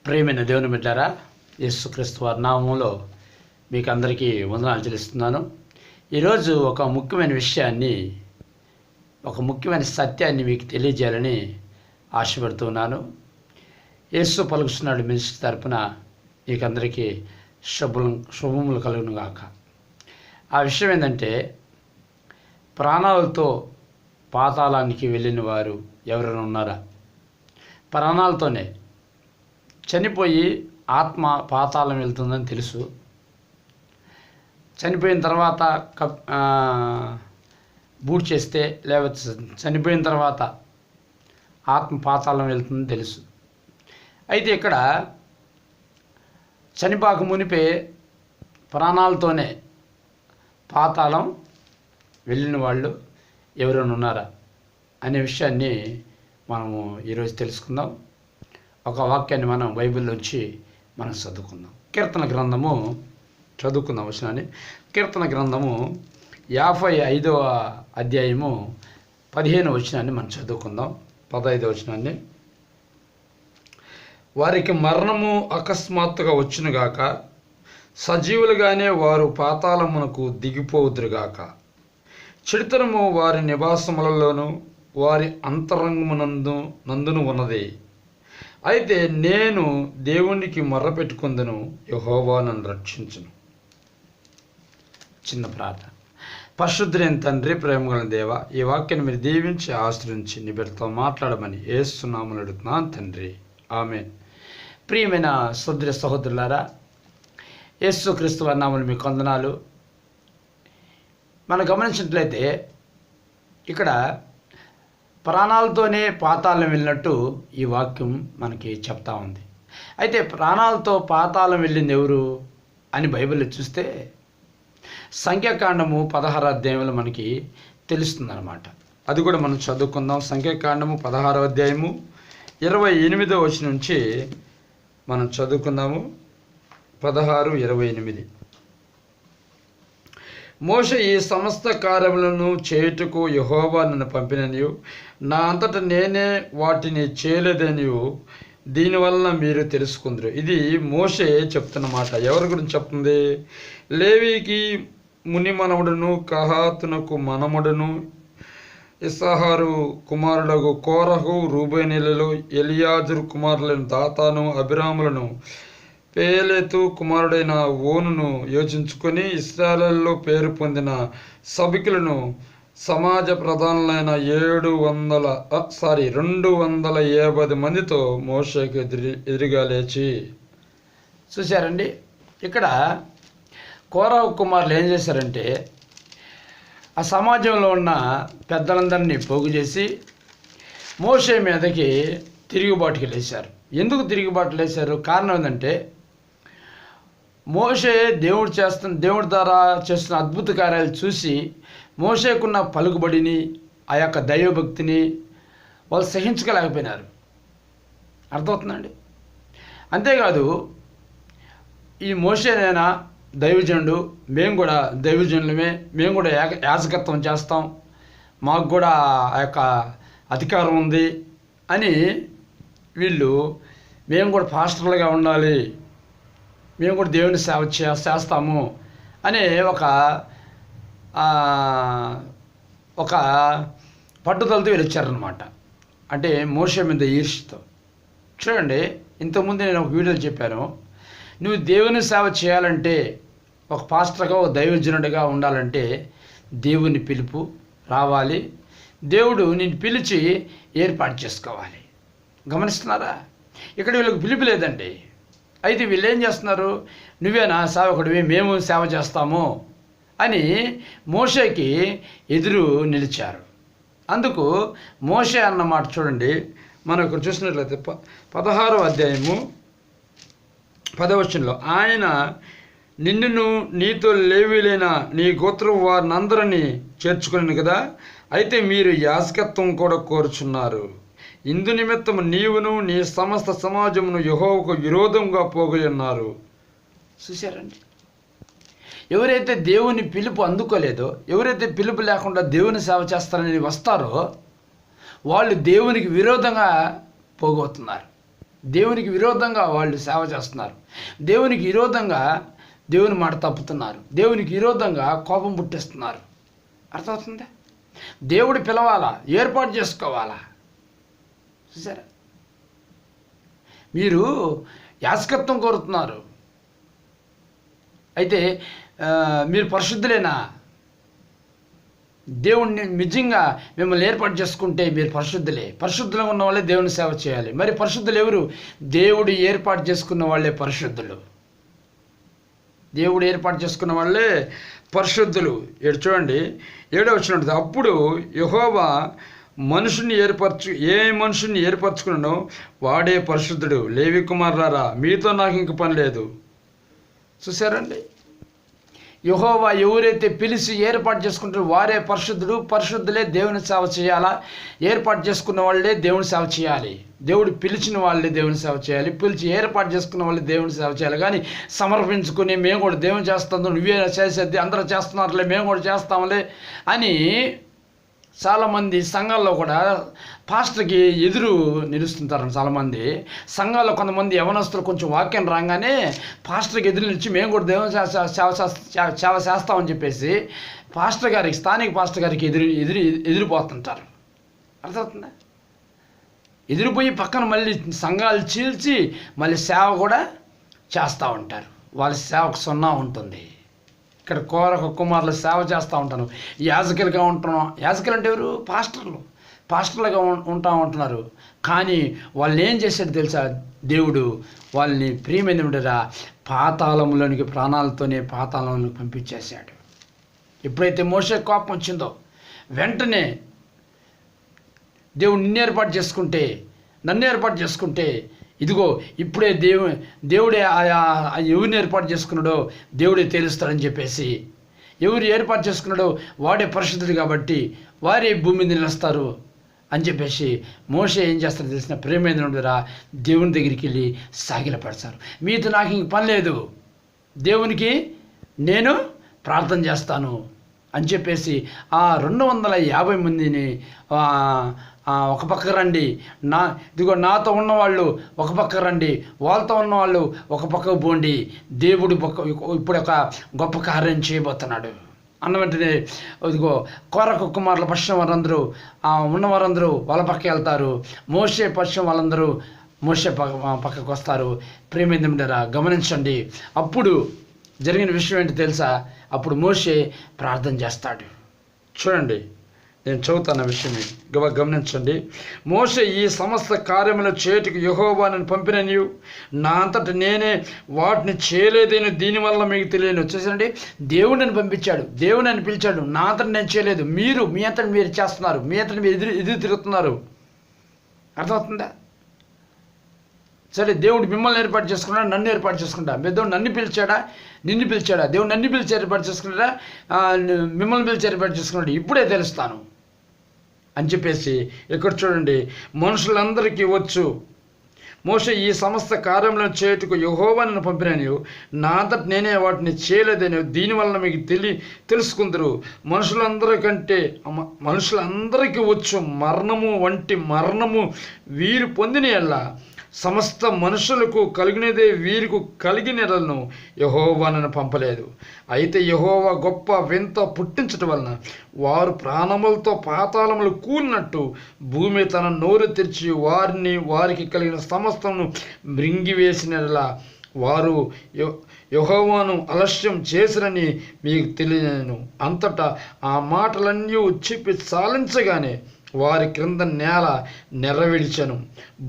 ప్రియమైన దేవుని బిడ్డారా, యేసుక్రీస్తు వారి నామములో మీకు అందరికీ వందనాలు చెల్లిస్తున్నాను. ఈరోజు ఒక ముఖ్యమైన సత్యాన్ని మీకు తెలియజేయాలని ఆశపడుతున్నాను. యేసు పలుకుతున్నాడు మినిస్ట్రీ తరపున మీకు అందరికీ శుభములు కలుగును గాక. ఆ విషయం ఏంటంటే, ప్రాణాలతో పాతాళానికి వెళ్ళిన వారు ఎవరైనా ఉన్నారా? ప్రాణాలతోనే చనిపోయి ఆత్మ పాతాళం వెళ్తుందని తెలుసు. చనిపోయిన తర్వాత బూట్ చేస్తే, లేకపోతే చనిపోయిన తర్వాత ఆత్మ పాతాళం వెళ్తుందని తెలుసు. అయితే ఇక్కడ చనిపోక మునిపే ప్రాణాలతోనే పాతాళం వెళ్ళిన వాళ్ళు ఎవరైనా ఉన్నారా అనే విషయాన్ని మనము ఈరోజు తెలుసుకుందాం. ఒక వాక్యాన్ని మనం బైబిల్లోంచి మనం చదువుకుందాం. కీర్తన గ్రంథము చదువుకుందాం. వచనాన్ని కీర్తన గ్రంథము 55వ అధ్యాయము 15వ వచనాన్ని మనం చదువుకుందాం. 15వ వచనాన్ని, వారికి మరణము అకస్మాత్తుగా వచ్చునుగాక, సజీవులుగానే వారు పాతాళమునకు దిగిపోవుదురుగాక. చెడుతనము వారి నివాసములలోను వారి అంతరంగమునందును ఉన్నది. అయితే నేను దేవునికి మొర్రపెట్టుకుందును, యెహోవా నన్ను రక్షించును. చిన్న ప్రార్థన. పరిశుద్ధుడైన తండ్రి, ప్రేమగల దేవ, ఈ వాక్యాన్ని మీరు దీవించి ఆశ్రయించి నీ బిడ్డతో మాట్లాడమని యేసు నామములో అడుగుతున్నాను తండ్రి, ఆమేన్. ప్రియమైన సోదరి సహోదరులారా, యేసుక్రీస్తు వారి నామములో మీకు వందనాలు. మనం గమనించినట్లయితే ఇక్కడ ప్రాణాలతోనే పాతాళం వెళ్ళినట్టు ఈ వాక్యం మనకి చెప్తా ఉంది. అయితే ప్రాణాలతో పాతాళం వెళ్ళింది ఎవరు అని బైబిల్లో చూస్తే సంఖ్యాకాండము 16వ అధ్యాయంలో మనకి తెలుస్తుందన్నమాట. అది కూడా మనం చదువుకుందాం. సంఖ్యాకాండము 16వ అధ్యాయము 28వ వచనం నుంచి మనం చదువుకుందాము. 16:28. మోషే ఈ సమస్త కార్యములను చేయుటకు యెహోవా నన్ను పంపిననియు, నా అంతటా నేనే వాటిని చేయలేదనియు దీనివలన మీరు తెలుసుకుందరు. ఇది మోషే చెప్తున్న మాట. ఎవరి గురించి చెప్తుంది? లేవీకి ముని మనముడును, కహాతునకు మనముడును, ఇస్సాహారు కుమారులకు కోరహు, రూబేనీలలో ఎలియాజరు కుమారులైన దాతాను, అభిరాములను, పేలెతు కుమారుడైన ఓనును యోచించుకొని ఇశ్రాయేలులో పేరు పొందిన సభికులను సమాజ ప్రధానులైన 250 మందితో మోషేకు ఎదురుగా లేచి. చూశారండి, ఇక్కడ కోరహు కుమారులు ఏం చేశారంటే, ఆ సమాజంలో ఉన్న పెద్దలందరినీ పోగు చేసి మోషే మీదకి తిరుగుబాటుకి లేచారు. ఎందుకు తిరుగుబాటు లేచారు? కారణం ఏంటంటే, మోషే దేవుడి ద్వారా చేస్తున్న అద్భుత కార్యాలు చూసి మోషేకున్న పలుకుబడిని, ఆ యొక్క దైవభక్తిని వాళ్ళు సహించుకోలేకపోయినారు. అర్థమవుతుందండి? అంతేకాదు, ఈ మోషేనైనా దైవజనుడు, మేము కూడా దైవజనులమే, మేము కూడా యాజకత్వం చేస్తాం, మాకు కూడా ఆ యొక్క అధికారం ఉంది అని వీళ్ళు, మేము కూడా పాస్టర్లుగా ఉండాలి, మేము కూడా దేవుని సేవ చేస్తాము అనే ఒక పట్టుదలతో వీళ్ళు వచ్చారనమాట. అంటే మోషే మీద ఈర్ష్యతో. చూడండి, ఇంతకుముందు నేను ఒక వీడియోలో చెప్పాను, నువ్వు దేవుని సేవ చేయాలంటే, ఒక పాస్టర్గా, ఒక దైవజనుడిగా ఉండాలంటే దేవుని పిలుపు రావాలి, దేవుడు నిన్ను పిలిచి ఏర్పాటు చేసుకోవాలి. గమనిస్తున్నారా? ఇక్కడ వీళ్ళకి పిలుపు లేదండి. అయితే వీళ్ళు ఏం చేస్తున్నారు? నువ్వేనా సేవకుడివి, మేము సేవ చేస్తాము అని మోషేకి ఎదురు నిలిచారు. అందుకు మోషే అన్నమాట చూడండి, మనం ఇక్కడ చూసినట్లయితే 16వ అధ్యాయము 10వ వచనంలో, ఆయన నిన్నును నీతో లేవీలైన నీ గోత్రం వారినందరినీ చేర్చుకుని కదా, అయితే మీరు యాజకత్వం కూడా కోరుచున్నారు. ఇందు నిమిత్తము నీవును నీ సమస్త సమాజమును యెహోవాకు విరోధంగా పోగై ఉన్నారు. చూశారండి, ఎవరైతే దేవుని పిలుపు అందుకోలేదో, ఎవరైతే పిలుపు లేకుండా దేవుని సేవ చేస్తారని వస్తారో వాళ్ళు దేవునికి విరోధంగా పోగొతున్నారు. దేవునికి విరోధంగా వాళ్ళు సేవ చేస్తున్నారు. దేవునికి విరోధంగా దేవుని మాట తప్పుతున్నారు. దేవునికి విరోధంగా కోపం పుట్టిస్తున్నారు. అర్థమవుతుందా? దేవుడు పిలవాలా, ఏర్పాటు చేసుకోవాలా. చూసారా? మీరు యాజకత్వం కోరుతున్నారు, అయితే మీరు పరిశుద్ధులేనా? దేవుణ్ణి నిజంగా మిమ్మల్ని ఏర్పాటు చేసుకుంటే మీరు పరిశుద్ధులే. పరిశుద్ధులుగా ఉన్న వాళ్ళే దేవుని సేవ చేయాలి. మరి పరిశుద్ధులు ఎవరు? దేవుడు ఏర్పాటు చేసుకున్న వాళ్ళే పరిశుద్ధులు. దేవుడు ఏర్పాటు చేసుకున్న వాళ్ళే పరిశుద్ధులు. ఏడు చూడండి, 7వ వచనం. అప్పుడు యెహోవా ఏ మనుషుని ఏర్పరచుకున్నానో వాడే పరిశుద్ధుడు. లేవి కుమారులారా, మీతో నాకు ఇంక పని లేదు. చూసారండి, యెహోవా ఎవరైతే పిలిచి ఏర్పాటు చేసుకుంటారో వారే పరిశుద్ధుడు. పరిశుద్ధులే దేవుని సేవ చేయాలా. ఏర్పాటు చేసుకున్న వాళ్ళే దేవుని సేవ చేయాలి. దేవుడు పిలిచిన వాళ్ళే దేవుని సేవ చేయాలి. పిలిచి ఏర్పాటు చేసుకున్న వాళ్ళే దేవుని సేవ చేయాలి. కానీ సమర్పించుకుని మేము కూడా దేవుని చేస్తాం, నువ్వే చేసేది, అందరూ చేస్తున్నారులే మేము కూడా చేస్తాంలే అని చాలామంది సంఘాల్లో కూడా పాస్టర్కి ఎదురు నిలుస్తుంటారు. చాలామంది సంఘాల్లో కొంతమంది యవనస్తులు కొంచెం వాక్యం రాగానే పాస్టర్కి ఎదురు నిలిచి మేము కూడా దేవుని సేవ చేస్తామని చెప్పేసి పాస్టర్ గారికి, స్థానిక పాస్టర్ గారికి ఎదిరిపోతుంటారు. అర్థమవుతుందా? ఎదిరిపోయి పక్కన మళ్ళీ సంఘాలు చీల్చి మళ్ళీ సేవ కూడా చేస్తూ ఉంటారు. వాళ్ళ సేవకు సున్నా ఉంటుంది. ఇక్కడ కుమారులు సేవ చేస్తూ ఉంటాను, యాజకులుగా ఉంటున్నాం. యాజకులు అంటే ఎవరు? పాస్టర్లుగా ఉంటున్నారు. కానీ వాళ్ళని ఏం చేశాడు తెలుసా? దేవుడు వాళ్ళని ప్రియమైన ఉండరా పాతాళంలోనికి ప్రాణాలతోనే పాతాళంలోకి పంపించేశాడు. ఎప్పుడైతే మోషే కోపం వచ్చిందో వెంటనే దేవుడు నన్ను ఏర్పాటు చేసుకుంటే ఇదిగో ఇప్పుడే దేవుడే ఎవరిని ఏర్పాటు చేసుకున్నాడో దేవుడే తెలుస్తాడని చెప్పేసి, ఎవరు ఏర్పాటు చేసుకున్నాడో వాడే పరిశుద్ధుడు కాబట్టి వారే భూమి మీద నిలుస్తారు అని చెప్పేసి మోషే ఏం చేస్తారో తెలిసిన ప్రేమేంద్రుడురా దేవుని దగ్గరికి వెళ్ళి సాగిలపడతారు. మీతో నాకు ఇంక పని లేదు, దేవునికి నేను ప్రార్థన చేస్తాను అని చెప్పేసి ఆ 250 మందిని ఒక పక్క రండి, ఇదిగో నాతో ఉన్నవాళ్ళు ఒక పక్క రండి, వాళ్ళతో ఉన్నవాళ్ళు ఒక పక్కకు పోండి, దేవుడు ఇప్పుడు ఒక గొప్ప కార్యం చేయబోతున్నాడు అన్న వెంటనే ఇదిగో కుమారుల పశ్చిమ వారందరూ ఉన్నవారందరూ వాళ్ళ పక్క వెళ్తారు. మోషే పశ్చిమ వాళ్ళందరూ మోషే పక్కకు వస్తారు. ప్రేమేంద్రుడా గమనించండి, అప్పుడు జరిగిన విషయం ఏంటి తెలుసా? అప్పుడు మోషే ప్రార్థన చేస్తాడు. చూడండి, నేను చదువుతాను విషయం గమనించండి. మోషే ఈ సమస్త కార్యముల చేటుకు యెహోవా నన్ను పంపిన నీవు నా అంతట నేనే వాటిని చేయలేదేను, దీనివల్ల మీకు తెలియను. వచ్చేసండి, దేవుడు నన్ను పంపించాడు, దేవుడు నన్ను పిలిచాడు, నా అంతట నేను చేయలేదు, మీ అంతట మీరు చేస్తున్నారు, మీ అంతట మీరు ఎదురు తిరుగుతున్నారు. అర్థమవుతుందా? సరే, దేవుడు మిమ్మల్ని ఏర్పాటు చేసుకున్నాడు, నన్ను ఏర్పాటు చేసుకుంటా. దేవుడు నన్ను పిలిచాడా, నిన్ను పిలిచాడా? దేవుడు నన్ను పిలిచి ఏర్పాటు చేసుకున్నాడా, మిమ్మల్ని పిలిచి ఏర్పాటు చేసుకున్నాడు, ఇప్పుడే తెలుస్తాను అని చెప్పేసి ఇక్కడ చూడండి, మనుషులందరికీ వచ్చు. మోషే ఈ సమస్త కార్యములను చేయుటకు యెహోవా నన్ను పంపిన నీవు నా అంతట నేనే వాటిని చేయలేదని దీనివల్ల మీకు తెలుసుకుందరు. మనుషులందరికీ వచ్చు మరణము వంటి మరణము వీరు పొందిన ఎల్లా సమస్త మనుషులకు కలిగినదే వీరికి కలిగినలను యెహోవా నన్ను పంపలేదు. అయితే యెహోవా గొప్ప వింత పుట్టించటం వలన వారు ప్రాణములతో పాతాళములు కూలినట్టు భూమి తన నోరు తెరిచి వారికి కలిగిన సమస్తను మృంగివేసినలా వారు యెహోవాను అలస్యం చేసిరని మీకు తెలియను. అంతటా ఆ మాటలన్నీ చెప్పి చాలించగానే వారి క్రింద నేల నెరవేర్చెను.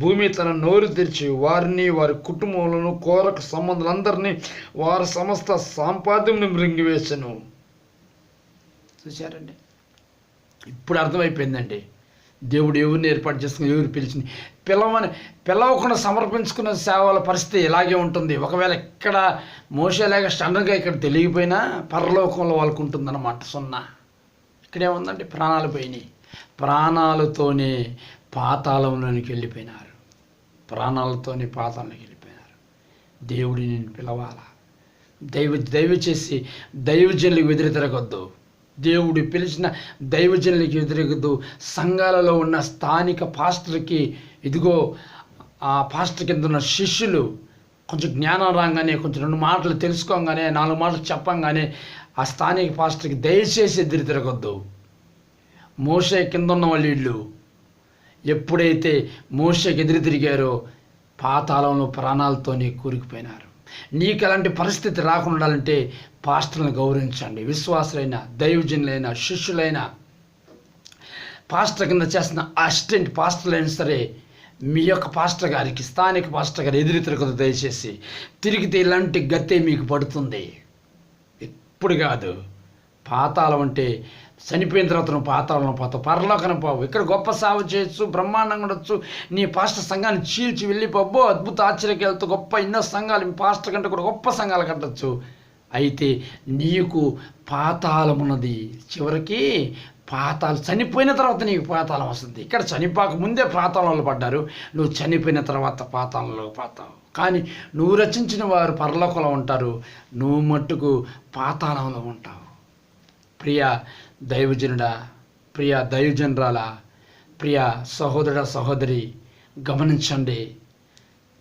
భూమి తన నోరు తెరిచి వారిని, వారి కుటుంబములను, కోరక సంబంధులందరినీ, వారి సమస్త సంపాద్యమును మృంగివేసెను. చూశారండి, ఇప్పుడు అర్థమైపోయిందండి దేవుడు ఎవరిని ఏర్పాటు చేసుకుని ఎవరు పిలవకుండా సమర్పించుకున్న సేవల పరిస్థితి ఇలాగే ఉంటుంది. ఒకవేళ ఇక్కడ మోసేలాగా స్టండర్గా ఇక్కడ తెలియకపోయినా పరలోకంలో వాళ్ళకు ఉంటుందన్నమాట. సున్నా ఇక్కడేముందండి, ప్రాణాలు పోయినాయి, ప్రాణాలతోనే పాతాళంలోనికి వెళ్ళిపోయినారు. దేవుడి నేను పిలవాలా? దయచేసి దైవజనులకు ఎదురు తిరగొద్దు. దేవుడు పిలిచిన దైవజనులకి ఎదురగద్దు. సంఘాలలో ఉన్న స్థానిక పాస్టర్కి ఇదిగో ఆ పాస్టర్ కింద ఉన్న శిష్యులు కొంచెం జ్ఞానం రాగానే, కొంచెం 2 మాటలు తెలుసుకోగానే, 4 మాటలు చెప్పంగానే ఆ స్థానిక పాస్టర్కి దయచేసి ఎదురు తిరగొద్దు. మోషే కింద ఉన్న వాళ్ళు వీళ్ళు ఎప్పుడైతే మోషేకి ఎదురు తిరిగారో పాతాళంలో ప్రాణాలతోనే కూరుకుపోయినారు. నీకు అలాంటి పరిస్థితి రాకుండా ఉండాలంటే పాస్టర్లను గౌరవించండి. విశ్వాసులైన, దైవజనులైన, శిష్యులైన, పాస్టర్ కింద చేస్తున్న అసిస్టెంట్ పాస్టర్లైనా సరే మీ యొక్క పాస్టర్ గారికి, స్థానిక పాస్టర్ గారు ఎదురు తిరగదు. దయచేసి తిరిగితే ఇలాంటి గతే మీకు పడుతుంది. ఎప్పుడు కాదు. పాతాళం అంటే చనిపోయిన తర్వాత నువ్వు పాతాళం పోతావు, పరలోకం పోవు. ఇక్కడ గొప్ప సేవ చేయొచ్చు, బ్రహ్మాండంగా ఉండొచ్చు, నీ పాస్టర్ సంఘాన్ని చీల్చి వెళ్ళిపోబో, అద్భుత ఆశ్చర్యకి వెళ్తూ గొప్ప ఎన్నో సంఘాలు, మీ పాస్టర్ కంటే కూడా గొప్ప సంఘాలు కట్టచ్చు. అయితే నీకు పాతాళం ఉన్నది. చివరికి చనిపోయిన తర్వాత నీకు పాతాళం వస్తుంది. ఇక్కడ చనిపోక ముందే పాతాళంలో పడ్డారు, నువ్వు చనిపోయిన తర్వాత పాతాళంలో పోతావు. కానీ నువ్వు రచించిన వారు పరలోకంలో ఉంటారు, నువ్వు మట్టుకు పాతాళంలో ఉంటావు. ప్రియ దైవజనుడా, ప్రియ దైవజనురాలా, ప్రియ సహోదరుడా, సహోదరి, గమనించండి.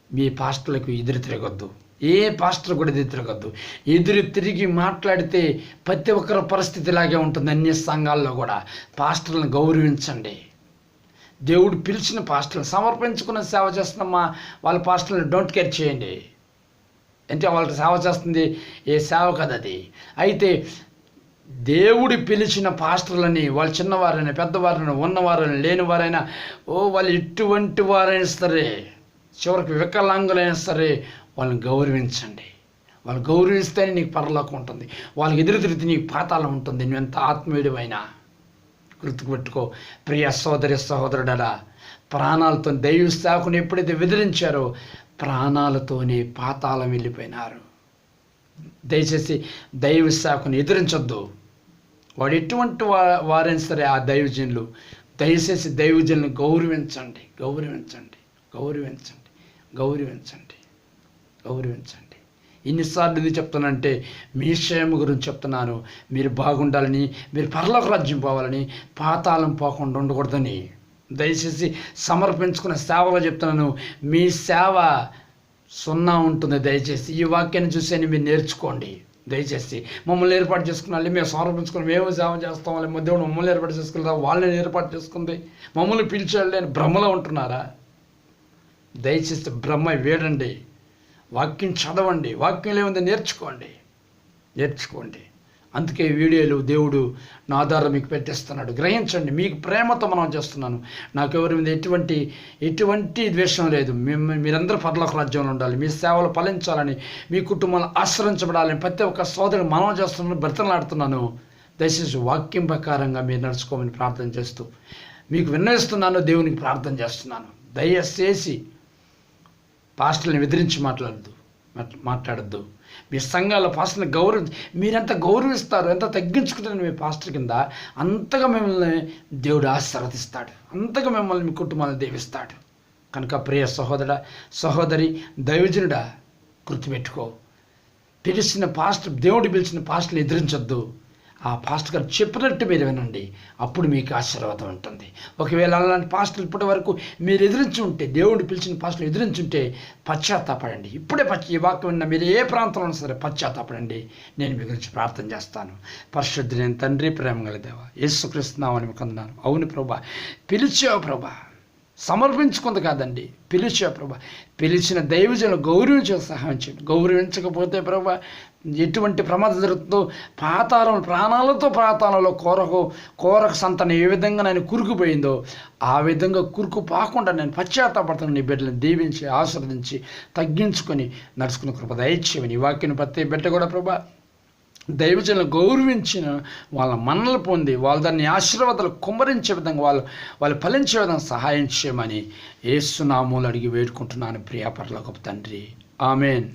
మీ పాస్టర్లకు ఎదురు తిరగొద్దు. ఏ పాస్టర్ కూడా ఎదురు తిరగద్దు. ఎదురు తిరిగి మాట్లాడితే ప్రతి ఒక్కరి పరిస్థితి ఇలాగే ఉంటుంది. అన్ని సంఘాల్లో కూడా పాస్టర్లను గౌరవించండి. దేవుడు పిలిచిన పాస్టర్లను, సమర్పించుకున్న సేవ చేస్తున్నమ్మా వాళ్ళ పాస్టర్లను డోంట్ కేర్ చేయండి. అంటే వాళ్ళకి సేవ చేస్తుంది ఏ సేవ కదా అది. అయితే దేవుడు పిలిచిన పాస్టర్లని, వాళ్ళు చిన్నవారైనా, పెద్దవారైనా, ఉన్నవారైనా, లేనివారైనా, వాళ్ళు ఎటువంటి వారైనా సరే, చివరికి వికలాంగులైనా సరే, వాళ్ళని గౌరవించండి. వాళ్ళు గౌరవిస్తేనే నీకు పరలోకం ఉంటుంది. వాళ్ళకి ఎదురు తిరిగితే నీకు పాతాళం ఉంటుంది. నువ్వు ఎంత ఆత్మీయుడివైనా గుర్తుపెట్టుకో. ప్రియ సోదరి, సహోదరుడా, ప్రాణాలతో దైవ సేవకుని ఎప్పుడైతే బెదిరించారో ప్రాణాలతోనే పాతాళం వెళ్ళిపోయినారు. దయచేసి దైవ సేవకుని ఎదిరించొద్దు. వాడు ఎటువంటి వారైనా సరే, ఆ దైవజనులు, దయచేసి దైవజనులను గౌరవించండి, గౌరవించండి, గౌరవించండి, గౌరవించండి, గౌరవించండి. ఎన్నిసార్లు ఇది చెప్తానంటే మీ క్షేమ గురించి చెప్తున్నాను. మీరు బాగుండాలని, మీరు పరలోక రాజ్యం పోవాలని, పాతాళం పోకుండా ఉండకూడదని. దయచేసి సమర్పించుకున్న సేవలో చెప్తున్నాను. మీ సేవ 0 ఉంటుంది. దయచేసి ఈ వాక్యాన్ని చూసేని మీరు నేర్చుకోండి. దయచేసి మమ్మల్ని ఏర్పాటు చేసుకున్నాలి, మేము సమర్పించుకుని మేము సేవ చేస్తాం, వాళ్ళ దేవుడు మమ్మల్ని ఏర్పాటు చేసుకున్నా, వాళ్ళని ఏర్పాటు చేసుకుంది, మమ్మల్ని పిలిచాడు అని భ్రమలో ఉంటున్నారా? దయచేసి బ్రహ్మ వేడండి, వాక్యం చదవండి, వాక్యంలో ఏముంది నేర్చుకోండి, నేర్చుకోండి. అందుకే వీడియోలు దేవుడు నా ద్వారా మీకు పెట్టేస్తున్నాడు. గ్రహించండి. మీకు ప్రేమతో మనం చేస్తున్నాను. నాకు ఎవరి మీద ఎటువంటి ద్వేషం లేదు. మీరందరూ పరలోక రాజ్యంలో ఉండాలి, మీ సేవలు ఫలించాలని, మీ కుటుంబాలు ఆశ్రయించబడాలని ప్రతి ఒక్క సోదరుని మనం చేస్తున్నాను, బ్రతలాడుతున్నాను. దయచేసి వాక్యం ప్రకారంగా మీరు నడుచుకోమని ప్రార్థన చేస్తూ మీకు విన్నవిస్తున్నాను, దేవునికి ప్రార్థన చేస్తున్నాను. దయచేసి పాస్టర్ని ఎదిరించి మాట్లాడద్దు. మీ సంఘాల పాస్టర్ని మీరెంత గౌరవిస్తారు, ఎంత తగ్గించుకుంటారు మీ పాస్టర్ కింద, అంతగా మిమ్మల్ని దేవుడు ఆశీర్వదిస్తాడు, అంతగా మిమ్మల్ని మీ కుటుంబాలను దీవిస్తాడు. కనుక ప్రియ సహోదరా, సహోదరి, దైవజనుడా, గుర్తుపెట్టుకో. దేవుడు పిలిచిన పాస్టర్ని ఎదిరించొద్దు. ఆ పాస్టర్ గారు చెప్పినట్టు మీరు వినండి, అప్పుడు మీకు ఆశీర్వాదం ఉంటుంది. ఒకవేళ అలాంటి పాస్టర్లు ఇప్పటి వరకు మీరు ఎదిరించి ఉంటే, దేవుడు పిలిచిన పాస్టర్లు ఎదిరించుంటే పశ్చాత్తాపడండి. ఇప్పుడే ఈ వాక్యం విన్న మీరు ఏ ప్రాంతంలో సరే పశ్చాత్తాపడండి. నేను మీ గురించి ప్రార్థన చేస్తాను. పరిశుద్ధుడైన తండ్రి, ప్రేమ గల దేవా, యేసుక్రీస్తు నామమున మీకు వందనాలు. అవును ప్రభా, పిలిచావు ప్రభా, సమర్పించుకుంది కాదండి, పిలిచావు ప్రభా. పిలిచిన దైవజనులు గౌరవించే సహాయం చేయండి. గౌరవించకపోతే ప్రభా ఎటువంటి ప్రమాదం జరుగుతుందో, ప్రాణాలతో పాతాళంలో కోరక సంతానం ఏ విధంగా నేను కురుకుపోయిందో ఆ విధంగా కురుకుపోకుండా నేను పశ్చాత్తాపడుతున్నాను. నీ బిడ్డలను దీవించి ఆశీర్వదించి తగ్గించుకొని నడుచుకున్న కృప దయచేయమని. ఈ వాక్యం ప్రతి బిడ్డ కూడా ప్రభా దైవజనులను గౌరవించిన వాళ్ళ మన్నలు పొంది వాళ్ళ దాన్ని ఆశీర్వాదాలు కుమ్మరించే విధంగా వాళ్ళు ఫలించే విధంగా సహాయం చేయమని యేసు నామములో అడిగి వేడుకుంటున్నాను. ప్రియ పరలోకపు తండ్రి, ఆమెన్.